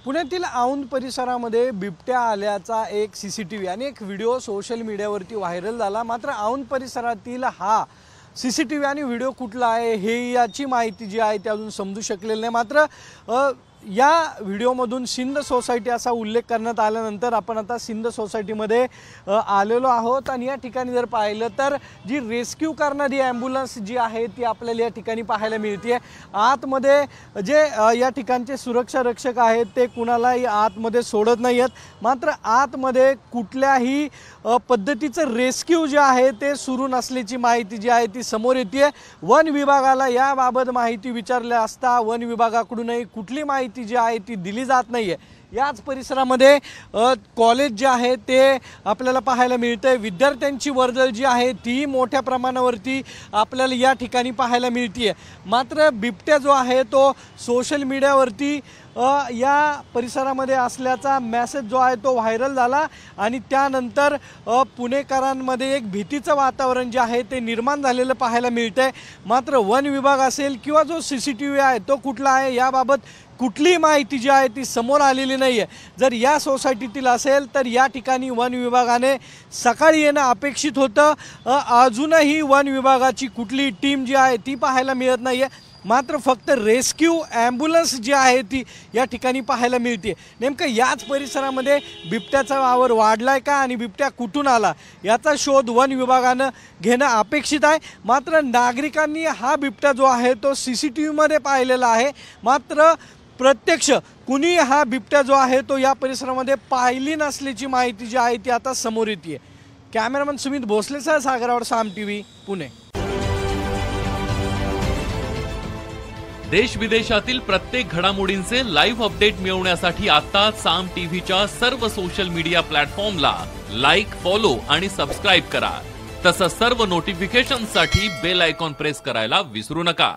पुण्यातील औंध परिसरामध्ये बिबट्या आल्याचा एक सीसीटीव्ही आणि एक व्हिडिओ सोशल मीडियावरती व्हायरल झाला। मात्र औंध परिसरातील हा सीसीटीव्ही आणि व्हिडिओ कुठला आहे हे याची माहिती जी आहे ती अजून समजू शकलेली नाही। मात्र या व्हिडिओमधून सिंध सोसायटी असा उल्लेख करण्यात आल्यानंतर आपण आता सिंध सोसायटीमध्ये आलेलो आहोत आणि या ठिकाणी जर पाहिलं तर जी रेस्क्यू करणारी ॲम्ब्युलन्स जी आहे ती आपल्याला या ठिकाणी पाहायला मिळते। आतमध्ये जे या ठिकाणचे सुरक्षा रक्षक आहेत ते कुणालाही आतमध्ये सोडत नाही आहेत। मात्र आतमध्ये कुठल्याही पद्धतीचं रेस्क्यू जे आहे ते सुरू नसल्याची माहिती जी आहे ती समोर येते। वन विभागाला याबाबत माहिती विचारल्या असता वन विभागाकडूनही कुठली माहिती जी आहे ती दिली जात नाहीये। याच परिसरामध्ये कॉलेज जे आहे ते आपल्याला पाहायला मिळते। विद्यार्थ्यांची वर्दळ जी आहे ती मोठ्या प्रमाणावरती आपल्याला या ठिकाणी पाहायला मिळते। मात्र बिबट्या जो आहे तो सोशल मीडियावरती या परिसरामध्ये असल्याचा मेसेज जो आहे तो व्हायरल झाला आणि त्यानंतर पुणेकरांमध्ये एक भीतीचं वातावरण जे आहे ते निर्माण झालेलं पाहायला मिळतंय। मात्र वन विभाग असेल किंवा जो सीसीटीव्ही आहे तो कुठला आहे याबाबत कुठलीही माहिती जी आहे ती समोर आलेली नाही आहे। जर या सोसायटीतील असेल तर या ठिकाणी वन विभागाने सकाळी येणं अपेक्षित होतं। अजूनही वन विभागाची कुठली टीम जी आहे ती पाहायला मिळत नाही आहे। मात्र फक्त रेस्क्यू ॲम्ब्युलन्स जी आहे ती या ठिकाणी पाहायला मिळते। नेमकं याच परिसरामध्ये बिबट्याचा वावर वाढलाय का आणि बिबट्या कुठून आला याचा शोध वन विभागानं घेणं अपेक्षित आहे। मात्र नागरिकांनी हा बिबट्या जो आहे तो सीसीटीव्हीमध्ये पाहिलेला आहे। मात्र प्रत्यक्ष कुणी हा बिबट्या जो आहे तो या परिसरामध्ये पाहिली नसल्याची माहिती जी आहे ती आता समोर येते। कॅमेरामन सुमित भोसलेसह सागरावर साम टीव्ही पुणे। देश विदेशातील प्रत्येक घडामोडींचे लाईव्ह अपडेट मिळवण्यासाठी आता साम टीव्हीच्या सर्व सोशल मीडिया प्लॅटफॉर्मला लाईक, फॉलो आणि सबस्क्राइब करा। तसंच सर्व नोटिफिकेशनसाठी बेल आयकॉन प्रेस करायला विसरू नका।